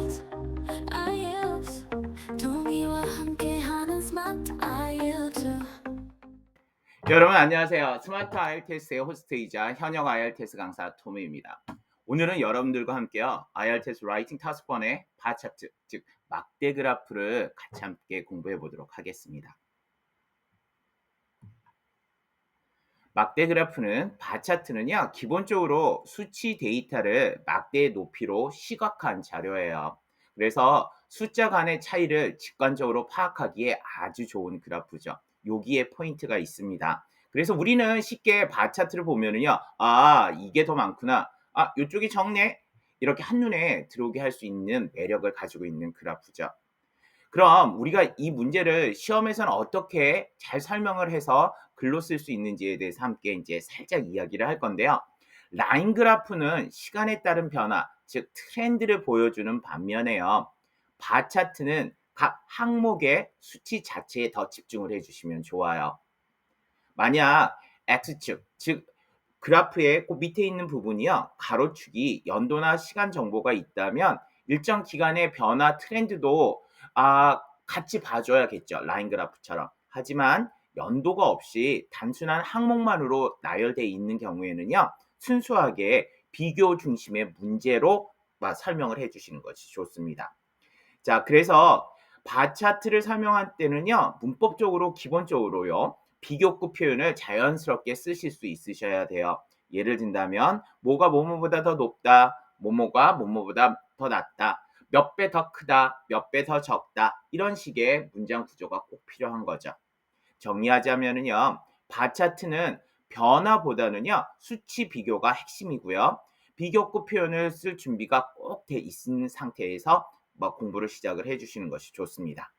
Smart IELTS 동이와 함께하는 Smart IELTS. 여러분 안녕하세요. 스마트 IELTS의 호스트이자 현역 IELTS 강사 토미입니다. 오늘은 여러분들과 함께요. IELTS 라이팅 타스번의 바 차트, 즉 막대 그래프를 같이 함께 공부해 보도록 하겠습니다. 막대 그래프는 바 차트는요. 기본적으로 수치 데이터를 막대의 높이로 시각한 자료예요. 그래서 숫자 간의 차이를 직관적으로 파악하기에 아주 좋은 그래프죠. 여기에 포인트가 있습니다. 그래서 우리는 쉽게 바 차트를 보면은요. 아, 이게 더 많구나. 아, 이쪽이 적네. 이렇게 한눈에 들어오게 할 수 있는 매력을 가지고 있는 그래프죠. 그럼 우리가 이 문제를 시험에서는 어떻게 잘 설명을 해서 글로 쓸 수 있는지에 대해서 함께 이제 살짝 이야기를 할 건데요. 라인 그래프는 시간에 따른 변화, 즉 트렌드를 보여주는 반면에요. 바 차트는 각 항목의 수치 자체에 더 집중을 해주시면 좋아요. 만약 X축, 즉 그래프의 그 밑에 있는 부분이요. 가로축이 연도나 시간 정보가 있다면 일정 기간의 변화 트렌드도 같이 봐줘야겠죠. 라인 그래프처럼. 하지만 연도가 없이 단순한 항목만으로 나열되어 있는 경우에는요. 순수하게 비교 중심의 문제로 설명을 해주시는 것이 좋습니다. 자, 그래서 바 차트를 설명할 때는요. 문법적으로 기본적으로요. 비교급 표현을 자연스럽게 쓰실 수 있으셔야 돼요. 예를 든다면 뭐가 뭐뭐보다 더 높다. 뭐뭐가 뭐뭐보다 더 낮다. 몇 배 더 크다. 몇 배 더 적다. 이런 식의 문장 구조가 꼭 필요한 거죠. 정리하자면은요. 바 차트는 변화보다는요. 수치 비교가 핵심이고요. 비교급 표현을 쓸 준비가 꼭 돼 있는 상태에서 공부를 시작을 해 주시는 것이 좋습니다.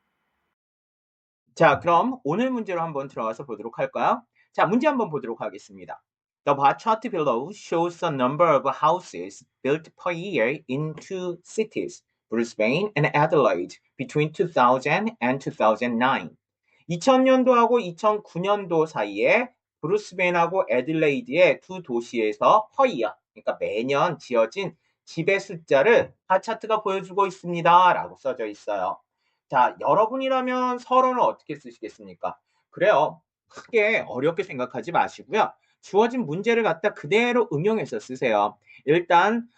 자, 그럼 오늘 문제로 한번 들어가서 보도록 할까요? 자, 문제 한번 보도록 하겠습니다. The bar chart below shows the number of houses built per year in two cities, Brisbane and Adelaide, between 2000 and 2009. 2000년도하고 2009년도 사이에 브루스벤하고 애들레이드의 두 도시에서 per year, 그러니까 매년 지어진 집의 숫자를 바 차트가 보여주고 있습니다. 라고 써져 있어요. 자, 여러분이라면 서론을 어떻게 쓰시겠습니까? 그래요. 크게 어렵게 생각하지 마시고요. 주어진 문제를 갖다 그대로 응용해서 쓰세요. 일단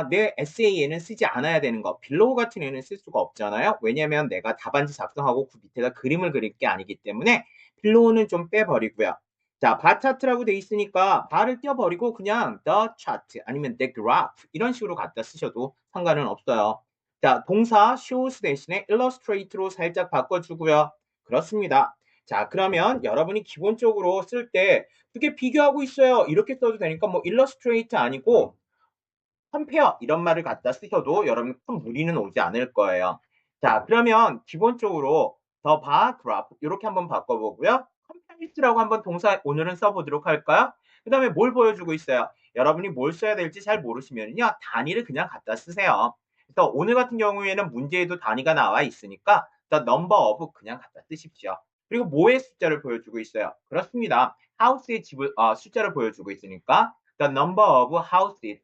내 에세이에는 쓰지 않아야 되는 거, 빌로우 같은 애는 쓸 수가 없잖아요. 왜냐면 내가 답안지 작성하고 그 밑에다 그림을 그릴 게 아니기 때문에 빌로우는 좀 빼버리고요. 자, 바 차트라고 돼 있으니까 바를 떼어버리고 그냥 the chart 아니면 the graph 이런 식으로 갖다 쓰셔도 상관은 없어요. 자, 동사 shows 대신에 illustrate로 살짝 바꿔주고요. 그렇습니다. 자, 그러면 여러분이 기본적으로 쓸 때 두 개 비교하고 있어요. 이렇게 써도 되니까 뭐 illustrate 아니고 compare 이런 말을 갖다 쓰셔도 여러분 큰 무리는 오지 않을 거예요. 자, 그러면 기본적으로 the bar graph 이렇게 한번 바꿔보고요. compare라고 한번 동사 오늘은 써보도록 할까요? 그 다음에 뭘 보여주고 있어요? 여러분이 뭘 써야 될지 잘 모르시면요. 단위를 그냥 갖다 쓰세요. 그래서 오늘 같은 경우에는 문제에도 단위가 나와 있으니까 the number of 그냥 갖다 쓰십시오. 그리고 뭐의 숫자를 보여주고 있어요? 그렇습니다. house의 숫자를 보여주고 있으니까 the number of houses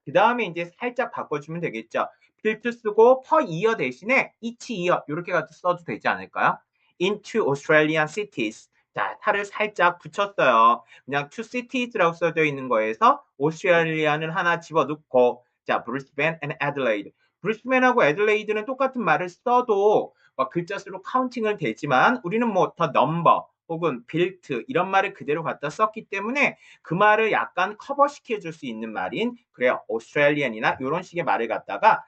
그 다음에 이제 살짝 바꿔주면 되겠죠. built 쓰고 per year 대신에 each year 이렇게 갖다 써도 되지 않을까요? into Australian cities. 자, 탈을 살짝 붙였어요. 그냥 two cities라고 써져 있는 거에서 오스트레일리아는 하나 집어넣고 자, 브리스벤 and 애들레이드. 브리스벤하고 애들레이드는 똑같은 말을 써도 글자 수로 카운팅은 되지만 우리는 뭐 더 넘버 혹은 빌트 이런 말을 그대로 갖다 썼기 때문에 그 말을 약간 커버시켜 줄 수 있는 말인 그래요. 오스트레일리안이나 이런 식의 말을 갖다가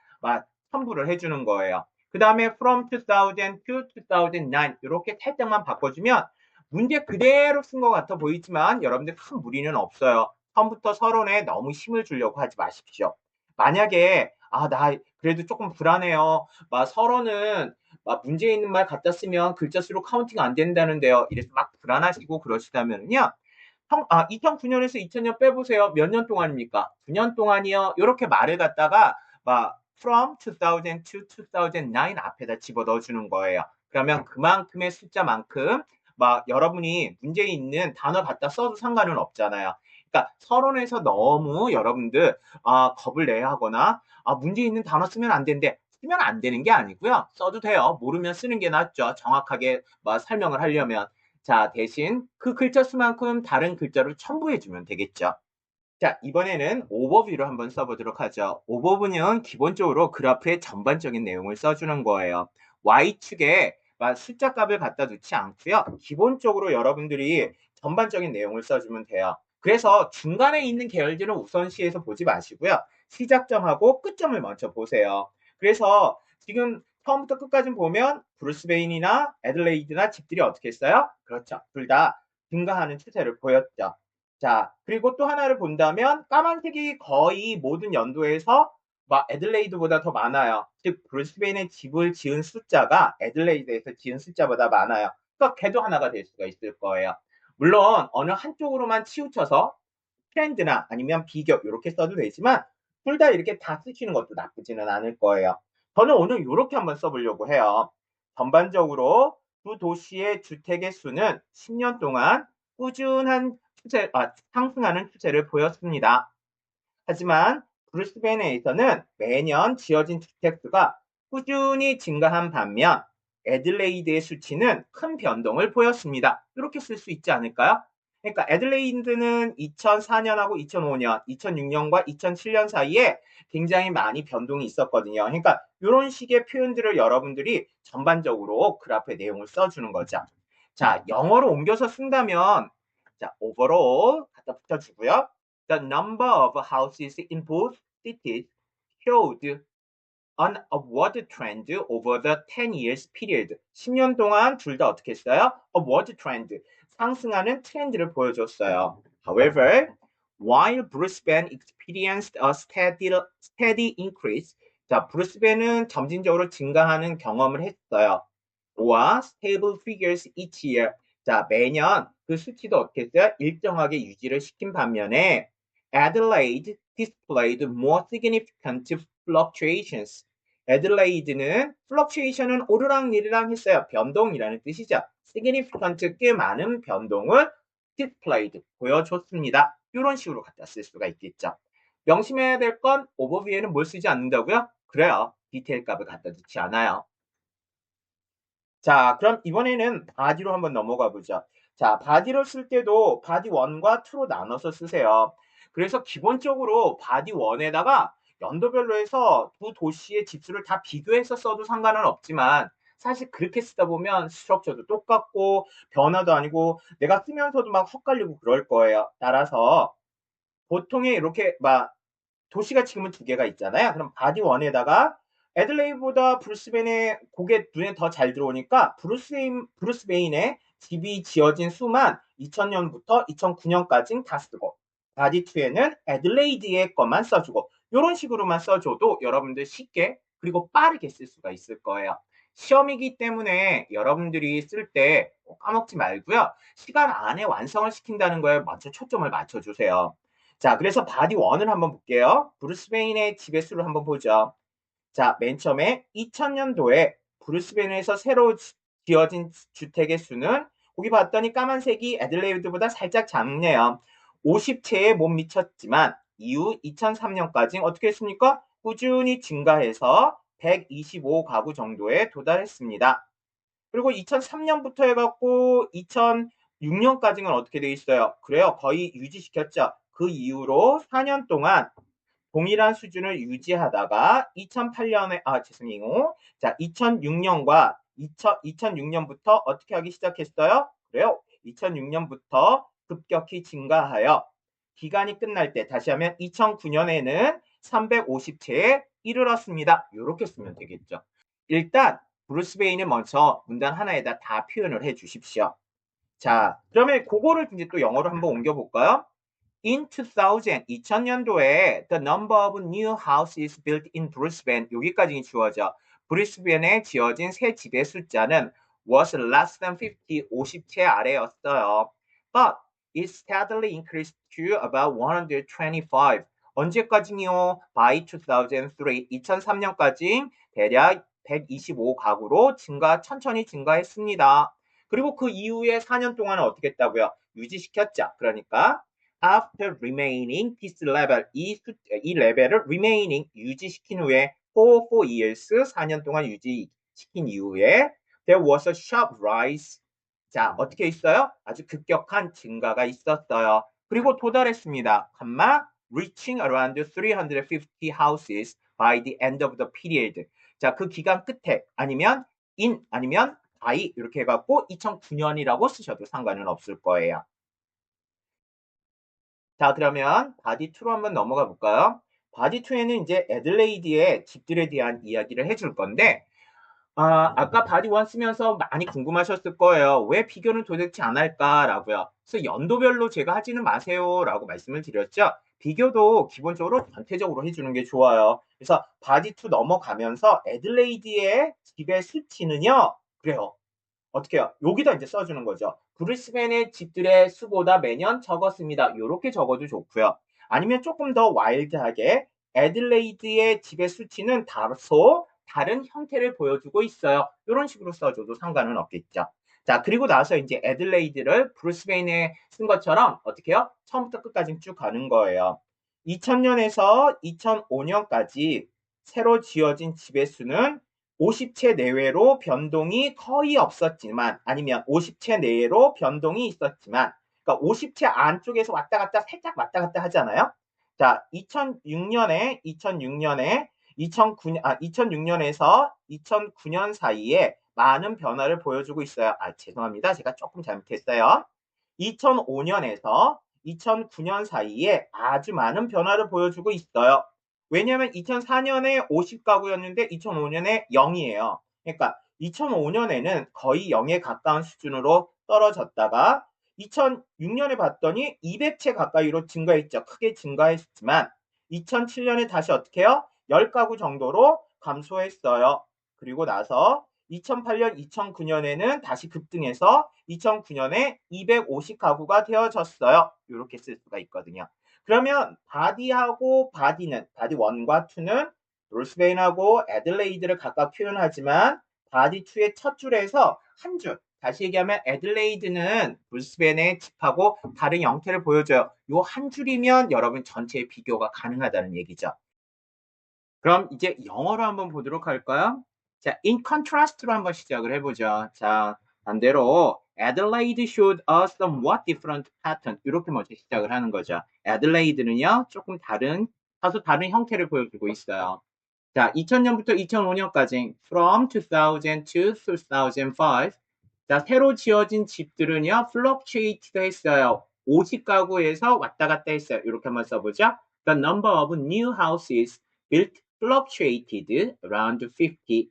첨부를 해주는 거예요. 그 다음에 from 2000 to 2009 이렇게 살짝만 바꿔주면 문제 그대로 쓴 것 같아 보이지만 여러분들 큰 무리는 없어요. 처음부터 서론에 너무 힘을 주려고 하지 마십시오. 만약에 나 그래도 조금 불안해요. 서론은 문제 있는 말 갖다 쓰면 글자 수로 카운팅 안 된다는데요. 이래서 막 불안하시고 그러시다면요. 2009년에서 2000년 빼보세요. 몇 년 동안입니까? 9년 동안이요. 이렇게 말을 갖다가 from 2000 to 2009 앞에다 집어넣어 주는 거예요. 그러면 그만큼의 숫자만큼 여러분이 문제에 있는 단어 갖다 써도 상관은 없잖아요. 그러니까 서론에서 너무 여러분들 겁을 내야 하거나 문제 있는 단어 쓰면 안 되는데 쓰면 안 되는 게 아니고요. 써도 돼요. 모르면 쓰는 게 낫죠. 정확하게 설명을 하려면. 자, 대신 그 글자 수만큼 다른 글자로 첨부해주면 되겠죠. 자, 이번에는 오버뷰를 한번 써보도록 하죠. 오버뷰는 기본적으로 그래프의 전반적인 내용을 써주는 거예요. Y축에 숫자 값을 갖다 놓지 않고요. 기본적으로 여러분들이 전반적인 내용을 써주면 돼요. 그래서 중간에 있는 계열들은 우선시해서 보지 마시고요. 시작점하고 끝점을 먼저 보세요. 그래서 지금 처음부터 끝까지 보면 브루스베인이나 애들레이드나 집들이 어떻게 했어요? 그렇죠. 둘 다 증가하는 추세를 보였죠. 자, 그리고 또 하나를 본다면 까만색이 거의 모든 연도에서 애들레이드보다 더 많아요. 즉 브루스베인의 집을 지은 숫자가 애들레이드에서 지은 숫자보다 많아요. 그러니까 걔도 하나가 될 수가 있을 거예요. 물론 어느 한쪽으로만 치우쳐서 트렌드나 아니면 비교 이렇게 써도 되지만 둘 다 이렇게 다 쓰시는 것도 나쁘지는 않을 거예요. 저는 오늘 이렇게 한번 써보려고 해요. 전반적으로 두 도시의 주택의 수는 10년 동안 꾸준한 상승하는 추세를 보였습니다. 하지만 브루스베인에서는 매년 지어진 주택수가 꾸준히 증가한 반면 애들레이드의 수치는 큰 변동을 보였습니다. 이렇게 쓸 수 있지 않을까요? 그러니까 애들레이드는 2004년하고 2005년, 2006년과 2007년 사이에 굉장히 많이 변동이 있었거든요. 그러니까 이런 식의 표현들을 여러분들이 전반적으로 그래프의 내용을 써주는 거죠. 자, 영어로 옮겨서 쓴다면 자, overall 갖다 붙여주고요. The number of houses in both cities showed an upward trend over the 10 years period. 10년 동안 둘 다 어떻게 했어요? upward trend. 상승하는 트렌드를 보여줬어요. However, while Brisbane experienced a steady increase, 자, 브루스벤은 점진적으로 증가하는 경험을 했어요. 와 stable figures each year. 자, 매년 그 수치도 어떻게 했어요? 일정하게 유지를 시킨 반면에 Adelaide displayed more significant fluctuations. 애들레이드는 fluctuation은 오르락내리락 했어요. 변동이라는 뜻이죠. significant 꽤 많은 변동을 displayed 보여줬습니다. 이런 식으로 갖다 쓸 수가 있겠죠. 명심해야 될 건 오버뷰에는 뭘 쓰지 않는다고요? 그래요. 디테일 값을 갖다 놓지 않아요. 자, 그럼 이번에는 바디로 한번 넘어가 보죠. 자, 바디를 쓸 때도 바디 1과 2로 나눠서 쓰세요. 그래서 기본적으로 바디 1에다가 연도별로 해서 두 도시의 집수를 다 비교해서 써도 상관은 없지만 사실 그렇게 쓰다 보면 스트럭처도 똑같고 변화도 아니고 내가 쓰면서도 막 헛갈리고 그럴 거예요. 따라서 보통에 이렇게 도시가 지금은 두 개가 있잖아요. 그럼 바디 1에다가 애들레이드보다 브루스베인의 그게 눈에 더 잘 들어오니까 브루스베인의 집이 지어진 수만 2000년부터 2009년까지 다 쓰고 바디 2에는 애들레이드의 것만 써주고 이런 식으로만 써줘도 여러분들 쉽게 그리고 빠르게 쓸 수가 있을 거예요. 시험이기 때문에 여러분들이 쓸 때 까먹지 말고요. 시간 안에 완성을 시킨다는 거에 먼저 초점을 맞춰주세요. 자, 그래서 바디 1을 한번 볼게요. 브루스베인의 집의 수를 한번 보죠. 자, 맨 처음에 2000년도에 브루스베인에서 새로 지어진 주택의 수는 거기 봤더니 까만색이 애들레이드보다 살짝 작네요. 50채에 못 미쳤지만 이후 2003년까지 어떻게 했습니까? 꾸준히 증가해서 125가구 정도에 도달했습니다. 그리고 2003년부터 해갖고 2006년까지는 어떻게 돼 있어요? 그래요. 거의 유지시켰죠. 그 이후로 4년 동안 동일한 수준을 유지하다가 2008년에 죄송해요. 자, 2006년과 2006년부터 어떻게 하기 시작했어요? 그래요. 2006년부터 급격히 증가하여 기간이 끝날 때 다시 하면 2009년에는 350채에 이르렀습니다. 이렇게 쓰면 되겠죠. 일단 브루스베인을 먼저 문단 하나에다 다 표현을 해 주십시오. 자, 그러면 그거를 이제 또 영어로 한번 옮겨볼까요? In 2000년도에 the number of new houses built in Brisbane 여기까지 주어져. 브리스벤에 지어진 새 집의 숫자는 was less than 50채 아래였어요. But it steadily increased to about 125. 언제까지요? By 2003. 2003년까지 대략 125가구로 천천히 증가했습니다. 그리고 그 이후에 4년 동안은 어떻게 했다고요? 유지시켰죠. 그러니까 after remaining this level 이 레벨을 remaining 유지시킨 후에 for 4 years 4년 동안 유지시킨 이후에 there was a sharp rise. 자, 어떻게 있어요? 아주 급격한 증가가 있었어요. 그리고 도달했습니다. reaching around 350 houses by the end of the period. 자, 그 기간 끝에 아니면 아니면 by 이렇게 해갖고 2009년이라고 쓰셔도 상관은 없을 거예요. 자, 그러면 바디 2로 한번 넘어가 볼까요? 바디 2에는 이제 애들레이드의 집들에 대한 이야기를 해줄 건데 아까 바디 1 쓰면서 많이 궁금하셨을 거예요. 왜 비교는 도대체 안 할까라고요. 그래서 연도별로 제가 하지는 마세요라고 말씀을 드렸죠. 비교도 기본적으로 전체적으로 해주는 게 좋아요. 그래서 바디 2 넘어가면서 애들레이드의 집의 수치는요. 그래요. 어떻게 해요? 여기다 이제 써주는 거죠. 브리스벤의 집들의 수보다 매년 적었습니다. 이렇게 적어도 좋고요. 아니면 조금 더 와일드하게 애들레이드의 집의 수치는 다소 다른 형태를 보여주고 있어요. 이런 식으로 써줘도 상관은 없겠죠. 자, 그리고 나서 이제 애들레이드를 브리스벤에 쓴 것처럼 어떻게 해요? 처음부터 끝까지 쭉 가는 거예요. 2000년에서 2005년까지 새로 지어진 집의 수는 50채 내외로 변동이 거의 없었지만 아니면 50채 내외로 변동이 있었지만 그러니까 50채 안쪽에서 왔다 갔다 살짝 왔다 갔다 하잖아요. 자, 2006년에 2006년에서 2009년 사이에 많은 변화를 보여주고 있어요. 죄송합니다. 제가 조금 잘못했어요. 2005년에서 2009년 사이에 아주 많은 변화를 보여주고 있어요. 왜냐하면 2004년에 50가구였는데 2005년에 0이에요. 그러니까 2005년에는 거의 0에 가까운 수준으로 떨어졌다가 2006년에 봤더니 200채 가까이로 증가했죠. 크게 증가했지만 2007년에 다시 어떻게 해요? 10가구 정도로 감소했어요. 그리고 나서 2008년, 2009년에는 다시 급등해서 2009년에 250가구가 되어졌어요. 이렇게 쓸 수가 있거든요. 그러면 바디하고 바디는 바디 1과 2는 브루스베인하고 애들레이드를 각각 표현하지만 바디 2의 첫 줄에서 한 줄, 다시 얘기하면 애들레이드는 브루스벤의 집하고 다른 형태를 보여줘요. 요 한 줄이면 여러분 전체의 비교가 가능하다는 얘기죠. 그럼 이제 영어로 한번 보도록 할까요? 자, in contrast로 한번 시작을 해보죠. 자, 반대로 Adelaide showed a somewhat different pattern. 이렇게 먼저 시작을 하는 거죠. Adelaide는요, 조금 다소 다른 형태를 보여주고 있어요. 자, 2000년부터 2005년까지 from 2000 to 2005. 자, 새로 지어진 집들은요, fluctuated 했어요. 50가구에서 왔다 갔다 했어요. 이렇게 한번 써보죠. The number of new houses built fluctuated around 50.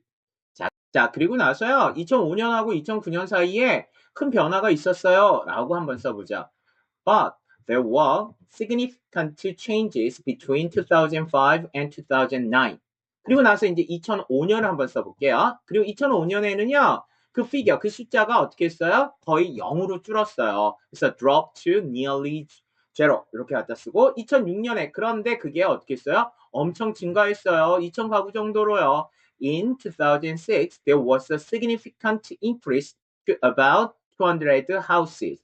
자, 그리고 나서요, 2005년하고 2009년 사이에 큰 변화가 있었어요. 라고 한번 써보자. But there were significant changes between 2005 and 2009. 그리고 나서 이제 2005년을 한번 써볼게요. 그리고 2005년에는요, 그 숫자가 어떻게 했어요? 거의 0으로 줄었어요. 그래서 drop to nearly zero. 이렇게 갖다 쓰고, 2006년에, 그런데 그게 어떻게 했어요? 엄청 증가했어요. 2,000가구 정도로요. In 2006, there was a significant increase to about 200 houses.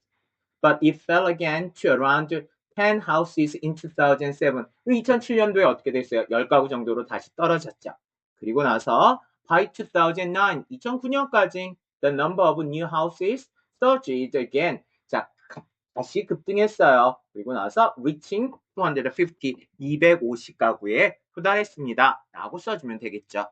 But it fell again to around 10 houses in 2007. 2007년도에 어떻게 됐어요? 10가구 정도로 다시 떨어졌죠. 그리고 나서 by 2009, 2009년까지 the number of new houses surged again. 자, 다시 급등했어요. 그리고 나서 reaching 250, 250가구에 도달했습니다. 라고 써주면 되겠죠.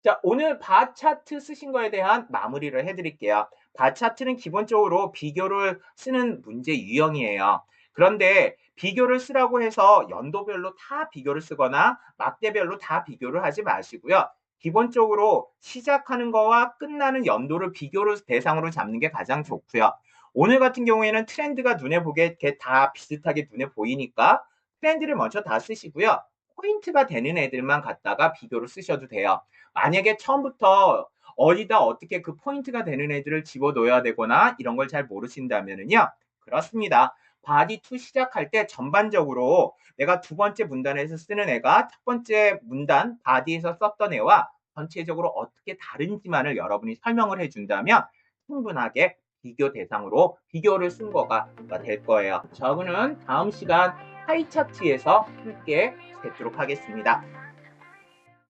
자, 오늘 바 차트 쓰신 거에 대한 마무리를 해드릴게요. 바 차트는 기본적으로 비교를 쓰는 문제 유형이에요. 그런데 비교를 쓰라고 해서 연도별로 다 비교를 쓰거나 막대별로 다 비교를 하지 마시고요. 기본적으로 시작하는 거와 끝나는 연도를 비교를 대상으로 잡는 게 가장 좋고요. 오늘 같은 경우에는 트렌드가 눈에 보게 다 비슷하게 눈에 보이니까 트렌드를 먼저 다 쓰시고요. 포인트가 되는 애들만 갖다가 비교를 쓰셔도 돼요. 만약에 처음부터 어디다 어떻게 그 포인트가 되는 애들을 집어넣어야 되거나 이런 걸 잘 모르신다면요. 그렇습니다. 바디 2 시작할 때 전반적으로 내가 두 번째 문단에서 쓰는 애가 첫 번째 문단 바디에서 썼던 애와 전체적으로 어떻게 다른지만을 여러분이 설명을 해준다면 충분하게 비교 대상으로 비교를 순거가 될 거예요. 저는 다음 시간 파이 차트에서 함께 뵙도록 하겠습니다.